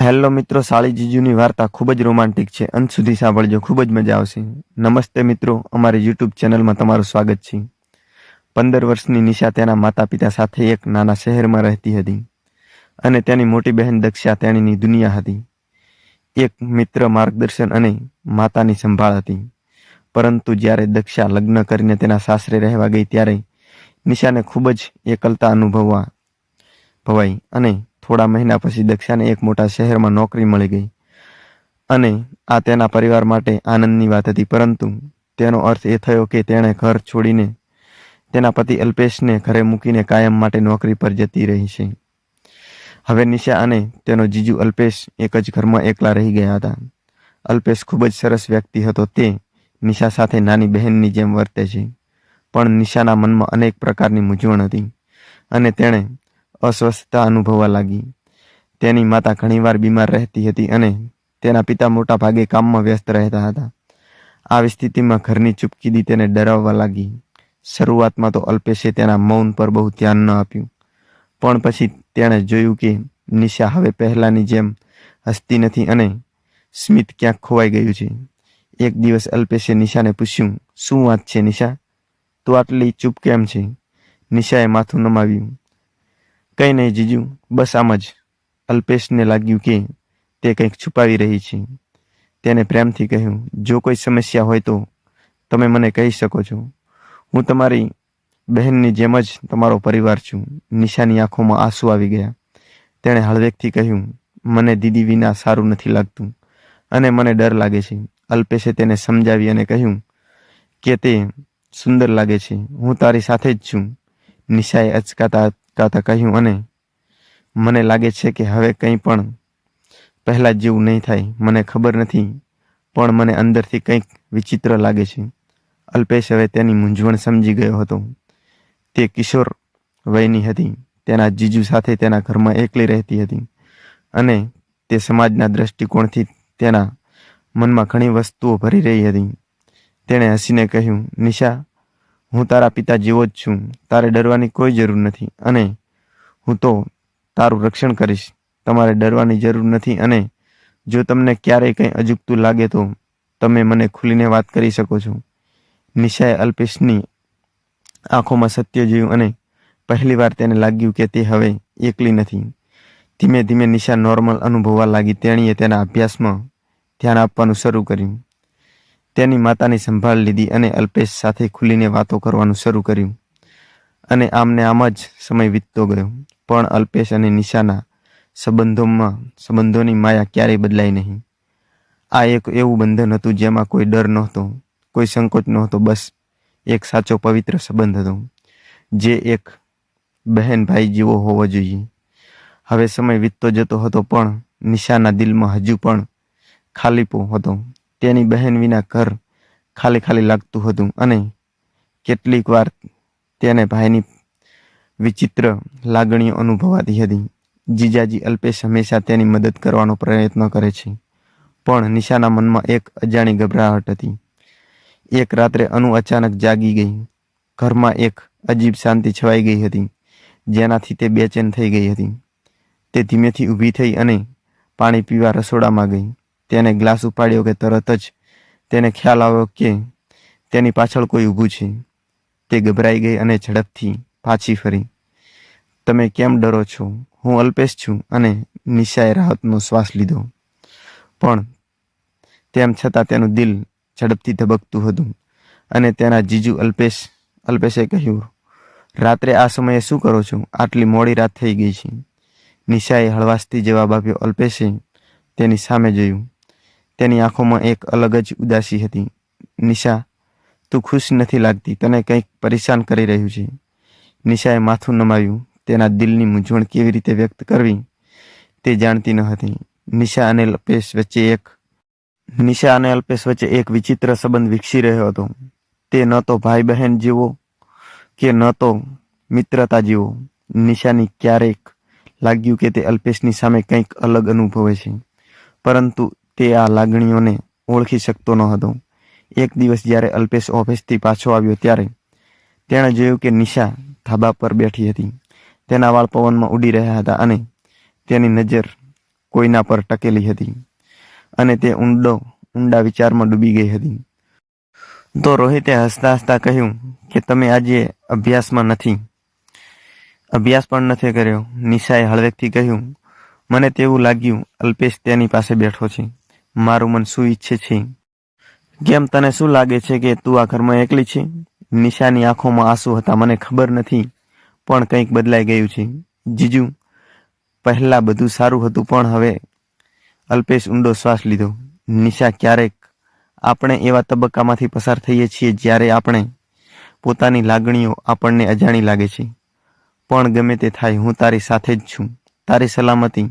Hello મિત્રો, સાળી જીજુની વાર્તા ખૂબ જ રોમાંટિક છે. અંત સુધી સાંભળજો, ખૂબ જ મજા આવશે. નમસ્તે મિત્રો, અમારી યુટ્યુબ ચેનલમાં તમારું સ્વાગત છે. 15 વર્ષની નિશા તેના માતા પિતા સાથે એક નાના શહેરમાં રહેતી હતી અને તેની મોટી બહેન દક્ષા તેણીની દુનિયા હતી. એક મિત્ર, માર્ગદર્શન અને માતાની સંભાળ હતી. પરંતુ જ્યારે દક્ષા લગ્ન કરીને તેના સાસરે રહેવા ગઈ ત્યારે નિશાને ખૂબ જ એકલતા ભવાઈ અને થોડા મહિના પછી દક્ષાને એક મોટા શહેરમાં નોકરી મળી ગઈ અને આ તેના પરિવાર માટે આનંદની વાત હતી. પરંતુ તેનો અર્થ એ થયો કે તેણે ઘર છોડીને તેના પતિ અલ્પેશને ઘરે મૂકીને કાયમ માટે નોકરી પર જતી રહી છે. હવે નિશા અને તેનો જીજુ અલ્પેશ એક જ ઘરમાં એકલા રહી ગયા હતા. અલ્પેશ ખૂબ જ સરસ વ્યક્તિ હતો. તે નિશા સાથે નાની બહેનની જેમ વર્તે છે, પણ નિશાના મનમાં અનેક પ્રકારની મૂંઝવણ હતી અને તેણે અસ્વસ્થતા અનુભવવા લાગી. તેની માતા ઘણીવાર બીમાર રહેતી હતી અને તેના પિતા મોટા ભાગે કામમાં વ્યસ્ત રહેતા હતા. આવી સ્થિતિમાં ઘરની ચૂપકીદી તેને ડરાવવા લાગી. શરૂઆતમાં તો અલ્પેશે તેના મૌન પર બહુ ધ્યાન ન આપ્યું, પણ પછી તેણે જોયું કે નિશા હવે પહેલાંની જેમ હસતી નથી અને સ્મિત ક્યાંક ખોવાઈ ગયું છે. એક દિવસ અલ્પેશે નિશાને પૂછ્યું, "શું વાત છે નિશા? તું આટલી ચૂપ કેમ છે?" નિશાએ માથું નમાવ્યું. "કંઈ નહીં જીજુ, બસ આમ જ." અલ્પેશને લાગ્યું કે તે કંઈક છુપાવી રહી છે. તેને પ્રેમથી કહ્યું, "જો કોઈ સમસ્યા હોય તો તમે મને કહી શકો છો. હું તમારી બહેનની જેમ જ તમારો પરિવાર છું." નિશાની આંખોમાં આંસુ આવી ગયા. તેણે હળવેકથી કહ્યું, "મને દીદી વિના સારું નથી લાગતું અને મને ડર લાગે છે." અલ્પેશે તેને સમજાવી અને કહ્યું કે તે સુંદર લાગે છે. "હું તારી સાથે જ છું." નિશાએ અચકાતા કહ્યું, "અને મને લાગે છે કે હવે કંઈ પણ પહેલાં જેવું નહીં થાય. મને ખબર નથી, પણ મને અંદરથી કંઈક વિચિત્ર લાગે છે." અલ્પેશ હવે તેની મૂંઝવણ સમજી ગયો હતો. તે કિશોર વયની હતી. તેના જીજુ સાથે તેના ઘરમાં એકલી રહેતી હતી અને તે સમાજના દ્રષ્ટિકોણથી તેના મનમાં ઘણી વસ્તુઓ ભરી રહી હતી. તેણે હસીને કહ્યું, "નિશા, હું તારા પિતા જેવો જ છું. તારે ડરવાની કોઈ જરૂર નથી અને હું તો તારું રક્ષણ કરીશ. તમારે ડરવાની જરૂર નથી અને જો તમને ક્યારેય કંઈ અજુગતું લાગે તો તમે મને ખુલીને વાત કરી શકો છો." નિશાએ અલ્પેશની આંખોમાં સત્ય જોયું અને પહેલીવાર તેને લાગ્યું કે તે હવે એકલી નથી. ધીમે ધીમે નિશા નોર્મલ અનુભવવા લાગી. તેણીએ તેના અભ્યાસમાં ધ્યાન આપવાનું શરૂ કર્યું, તેની માતાની સંભાળ લીધી અને અલ્પેશ સાથે ખુલીને વાતો કરવાનું શરૂ કર્યું અને આમને આમ જ સમય વીતતો ગયો. પણ અલ્પેશ અને નિશાના સંબંધોની માયા ક્યારેય બદલાઈ નહીં. આ એક એવું બંધન હતું જેમાં કોઈ ડર નહોતો, કોઈ સંકોચ નહોતો. બસ એક સાચો પવિત્ર સંબંધ હતો, જે એક બહેન ભાઈ જેવો હોવો જોઈએ. હવે સમય વીતતો જતો હતો પણ નિશાના દિલમાં હજુ પણ ખાલીપો હતો. તેની બહેન વિના ઘર ખાલી ખાલી લાગતું હતું અને કેટલીક વાર તેને ભાઈની વિચિત્ર લાગણીઓ અનુભવાતી હતી. જીજાજી અલ્પેશ હંમેશા તેની મદદ કરવાનો પ્રયત્ન કરે છે, પણ નિશાના મનમાં એક અજાણી ગભરાહટ હતી. એક રાત્રે અનુ અચાનક જાગી ગઈ. ઘરમાં એક અજીબ શાંતિ છવાઈ ગઈ હતી, જેનાથી તે બેચેન થઈ ગઈ હતી. તે ધીમેથી ઊભી થઈ અને પાણી પીવા રસોડામાં ગઈ. તેને ગ્લાસ ઉપાડ્યો કે તરત જ તેને ખ્યાલ આવ્યો કે તેની પાછળ કોઈ ઊભું છે. તે ગભરાઈ ગઈ અને ઝડપથી પાછી ફરી. "તમે કેમ ડરો છો? હું અલ્પેશ છું." અને નિશાએ રાહતનો શ્વાસ લીધો, પણ તેમ છતાં તેનું દિલ ઝડપથી ધબકતું હતું. અને તેના જીજુ અલ્પેશે કહ્યું, "રાત્રે આ સમયે શું કરો છો? આટલી મોડી રાત થઈ ગઈ છે." નિશાએ હળવાશથી જવાબ આપ્યો. અલ્પેશે તેની સામે જોયું. તેની આંખોમાં એક અલગ જ ઉદાસી હતી. "નિશા, તું ખુશ નથી લાગતી. તને કંઈક પરેશાન કરી રહ્યું છે." નિશાએ માથું નમાવ્યું. તેના દિલની મૂંઝવણ કેવી રીતે વ્યક્ત કરવી તે જાણતી ન હતી. નિશા અને અલ્પેશ વચ્ચે એક વિચિત્ર સંબંધ વિકસી રહ્યો હતો. તે ન તો ભાઈ બહેન જેવો કે ન તો મિત્રતા જેવો. નિશાની ક્યારેક લાગ્યું કે તે અલ્પેશની સામે કંઈક અલગ અનુભવે છે, પરંતુ તે આ લાગણીઓને ઓળખી શકતો ન હતો. એક દિવસ જ્યારે અલ્પેશ ઓફિસથી પાછો આવ્યો ત્યારે તેણે જોયું કે નિશા ધાબા પર બેઠી હતી. તેના વાળ પવનમાં ઉડી રહ્યા હતા અને તેની નજર કોઈના પર ટકેલી હતી અને તે ઊંડા વિચારમાં ડૂબી ગઈ હતી. તો રોહિતે હસતા હસતા કહ્યું કે તમે આજે અભ્યાસ પણ નથી કર્યો. નિશાએ હળવેકથી કહ્યું, મને તેવું લાગ્યું અલ્પેશ તેની પાસે બેઠો છે. મારું મન શું ઈચ્છે છે? કેમ તને શું લાગે છે કે તું આ ઘરમાં એકલી છે? નિશાની આંખોમાં આંસુ હતા. મને ખબર નથી, પણ કંઈક બદલાઈ ગયું છે જીજુ. પહેલા બધું સારું હતું, પણ હવે. અલ્પેશ ઊંડો શ્વાસ લીધો. નિશા, ક્યારેક આપણે એવા તબક્કામાંથી પસાર થઈએ છીએ જ્યારે આપણે પોતાની લાગણીઓ આપણને અજાણી લાગે છે. પણ ગમે તે થાય, હું તારી સાથે જ છું. તારી સલામતી,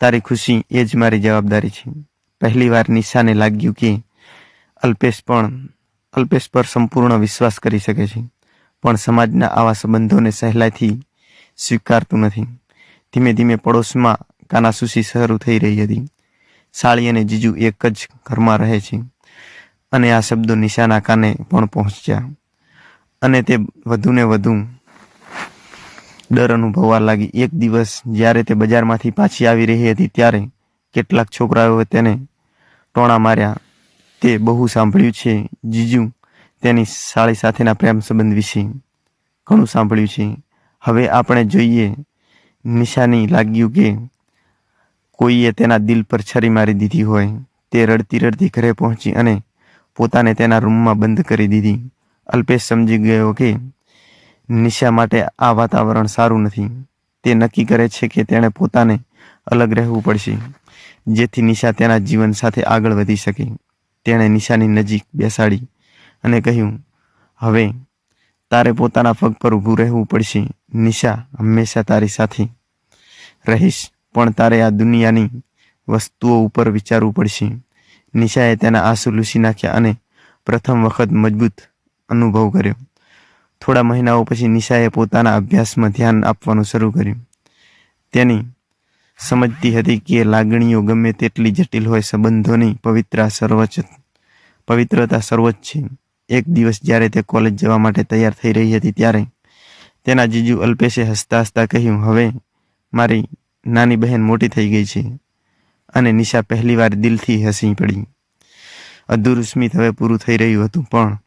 તારી ખુશી એ જ મારી જવાબદારી છે. પહેલી વાર નિશાને લાગ્યું કે અલ્પેશ પર સંપૂર્ણ વિશ્વાસ કરી શકે છે, પણ સમાજના આવા સંબંધોને સહેલાઈથી સ્વીકારતું નથી. ધીમે ધીમે પડોશમાં કાનાસૂસી શરૂ થઈ રહી હતી. સાળી અને જીજુ એક જ ઘરમાં રહે છે, અને આ શબ્દો નિશાના કાને પણ પહોંચ્યા, અને તે વધુને વધુ ડર અનુભવવા લાગી. એક દિવસ જ્યારે તે બજારમાંથી પાછી આવી રહી હતી ત્યારે કેટલાક છોકરાઓએ તેને ટોણા માર્યા. તે બહુ સાંભળ્યું છે જીજુ, તેની સાળી સાથેના પ્રેમ સંબંધ વિશે ઘણું સાંભળ્યું છે. હવે આપણે જોઈએ. નિશાની લાગ્યું કે કોઈએ તેના દિલ પર છરી મારી દીધી હોય. તે રડતી રડતી ઘરે પહોંચી અને પોતાને તેના રૂમમાં બંધ કરી દીધી. અલ્પેશ સમજી ગયો કે નિશા માટે આ વાતાવરણ સારું નથી. તે નક્કી કરે છે કે તેણે પોતાને અલગ રહેવું પડશે, જેથી નિશા તેના જીવન સાથે આગળ વધી શકે. તેણે નિશાની નજીક બેસાડી અને કહ્યું, હવે તારે પોતાના પગ પર ઊભું રહેવું પડશે. નિશા, હંમેશા તારી સાથે રહીશ, પણ તારે આ દુનિયાની વસ્તુઓ ઉપર વિચારવું પડશે. નિશાએ તેના આંસુ લૂછી નાખ્યા અને પ્રથમ વખત મજબૂત અનુભવ કર્યો. થોડા મહિનાઓ પછી નિશાએ પોતાના અભ્યાસમાં ધ્યાન આપવાનું શરૂ કર્યું. તેની સમજતી હતી કે લાગણીઓ ગમે તેટલી જટિલ હોય, સંબંધોની પવિત્રતા સર્વોચ્ચ છે. એક દિવસ જ્યારે તે કોલેજ જવા માટે તૈયાર થઈ રહી હતી ત્યારે તેના જીજુ અલ્પેશે હસતા હસતા કહ્યું, હવે મારી નાની બહેન મોટી થઈ ગઈ છે. અને નિશા પહેલીવાર દિલથી હસી પડી. અધૂરું સ્મિત હવે પૂરું થઈ રહ્યું હતું, પણ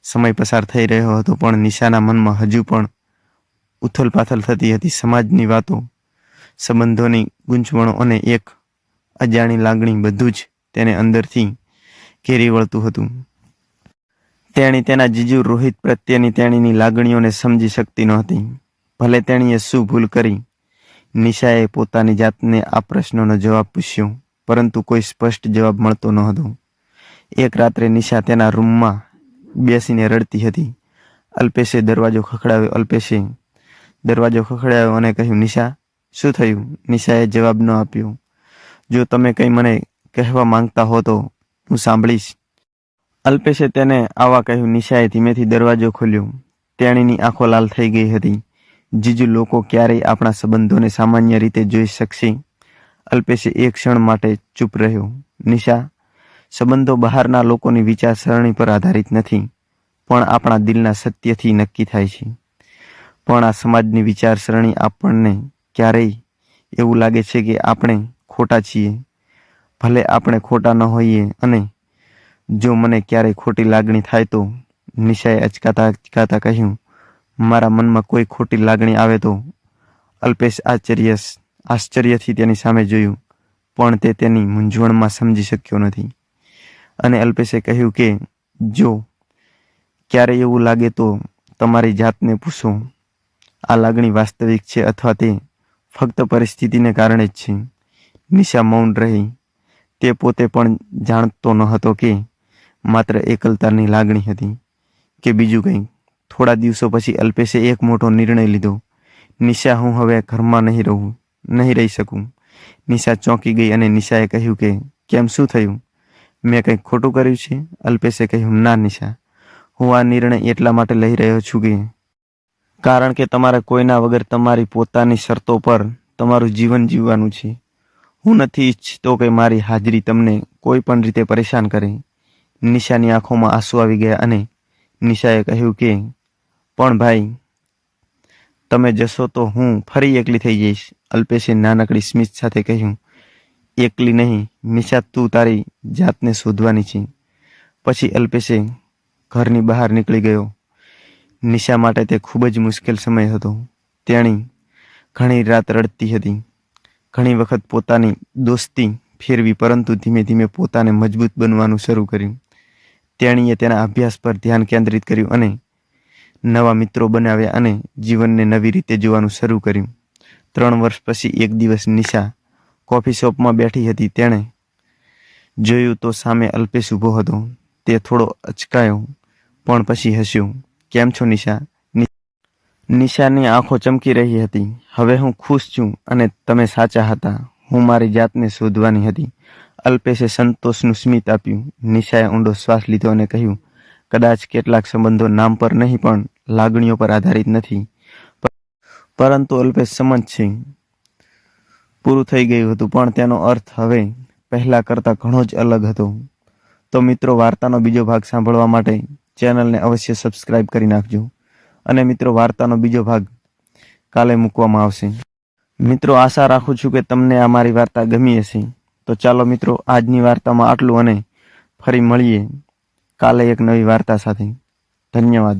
સમય પસાર થઈ રહ્યો હતો, પણ નિશાના મનમાં હજુ પણ ઉથલપાથલ થતી હતી. સમાજની વાતો, સંબંધોની ગૂંચવણો અને એક અજાણી લાગણી, બધું જ તેને અંદરથી ઘેરી વળતું હતું. તેણી તેના જીજુ રોહિત પ્રત્યેની તેણીની લાગણીઓને સમજી શકતી નહોતી. ભલે તેણીએ શું ભૂલ કરી? નિશાએ પોતાની જાતને આ પ્રશ્નનો જવાબ પૂછ્યો, પરંતુ કોઈ સ્પષ્ટ જવાબ મળતો ન હતો. એક રાત્રે નિશા તેના રૂમમાં બેસીને રડતી હતી. અલ્પેશે દરવાજો ખખડાવ્યો અને કહ્યું, નિશા, શું થયું? નિશાએ જવાબ ન આપ્યો. જો તમે કંઈ મને કહેવા માંગતા હો તો હું સાંભળીશ. અલ્પેશે તેને આવા કહ્યું. નિશાએ ધીમેથી દરવાજો ખોલ્યો. તેણીની આંખો લાલ થઈ ગઈ હતી. જીજુ, લોકો ક્યારેય આપણા સંબંધોને સામાન્ય રીતે જોઈ શકશે? અલ્પેશે એક ક્ષણ માટે ચૂપ રહ્યો. નિશા, સંબંધો બહારના લોકોની વિચારસરણી પર આધારિત નથી, પણ આપણા દિલના સત્યથી નક્કી થાય છે. પણ આ સમાજની વિચારસરણી આપણને ક્યારેય એવું લાગે છે કે આપણે ખોટા છીએ, ભલે આપણે ખોટા ન હોઈએ. અને જો મને ક્યારેય ખોટી લાગણી થાય તો? નિશાએ અચકાતા કહ્યું, મારા મનમાં કોઈ ખોટી લાગણી આવે તો? અલ્પેશ આશ્ચર્યથી તેની સામે જોયું, પણ તે તેની મૂંઝવણમાં સમજી શક્યો નથી. અને અલ્પેશે કહ્યું કે જો ક્યારેય એવું લાગે તો તમારી જાતને પૂછો, આ લાગણી વાસ્તવિક છે અથવા તે ફક્ત પરિસ્થિતિને કારણે જ છે? નિશા મૌન રહી. તે પોતે પણ જાણતો ન હતો કે માત્ર એકલતાની લાગણી હતી કે બીજું કંઈ. થોડા દિવસો પછી અલ્પેશે એક મોટો નિર્ણય લીધો. નિશા, હું હવે ઘરમાં નહીં રહી શકું. નિશા ચોંકી ગઈ અને નિશાએ કહ્યું કે કેમ, શું થયું? મેં કંઈક ખોટું કર્યું છે? અલ્પેશે કહ્યું, ના નિશા, હું આ નિર્ણય એટલા માટે લઈ રહ્યો છું કે કારણ કે તમારે કોઈના વગર તમારી પોતાની શરતો પર તમારું જીવન જીવવાનું છે. હું નથી ઈચ્છતો કે મારી હાજરી તમને કોઈ પણ રીતે પરેશાન કરે. નિશાની આંખોમાં આંસુ આવી ગયા અને નિશાએ કહ્યું કે પણ ભાઈ, તમે જશો તો હું ફરી એકલી થઈ જઈશ. અલ્પેશે નાનકડી સ્મિત સાથે કહ્યું, એકલી નહીં, નિશા તું તારી જાતને શોધવાની છે. પછી અલ્પેશે ઘરની બહાર નીકળી ગયો. નિશા માટે તે ખૂબ જ મુશ્કેલ સમય હતો. તેણી ઘણી રાત રડતી હતી. ઘણી વખત પોતાની દોસ્તી ફેરવી, પરંતુ ધીમે ધીમે પોતાને મજબૂત બનવાનું શરૂ કર્યું. તેણીએ તેના અભ્યાસ પર ધ્યાન કેન્દ્રિત કર્યું અને નવા મિત્રો બનાવ્યા અને જીવનને નવી રીતે જોવાનું શરૂ કર્યું. 3 વર્ષ પછી એક દિવસ નિશા કોફી શોપમાં બેઠી હતી. તેણે જોયું તો સામે અલ્પેશ ઊભો હતો. તે થોડો અચકાયો, પણ પછી હસ્યો. કેમ છો નિશા? નિશાની આંખો ચમકી રહી હતી. હવે હું ખુશ છું અને તમે સાચા હતા. હું મારી જાતને શોધવાની હતી. અલ્પેશે સંતોષનું સ્મિત આપ્યું. નિશાએ ઊંડો શ્વાસ લીધો અને કહ્યું, કદાચ કેટલાક સંબંધો નામ પર નહીં પણ લાગણીઓ પર આધારિત નથી. પરંતુ અલ્પેશ સમજ છે. પૂરું થઈ ગયું હતું, પણ તેનો અર્થ હવે પહેલા કરતાં ઘણો જ અલગ હતો. તો મિત્રો, વાર્તાનો બીજો ભાગ સાંભળવા માટે ચેનલને અવશ્ય સબસ્ક્રાઇબ કરી નાખજો. અને મિત્રો, વાર્તાનો બીજો ભાગ કાલે મૂકવામાં આવશે. મિત્રો, આશા રાખું છું કે તમને આ મારી વાર્તા ગમી હશે. તો ચાલો મિત્રો, આજની વાર્તામાં આટલું અને ફરી મળીએ કાલે એક નવી વાર્તા સાથે. ધન્યવાદ.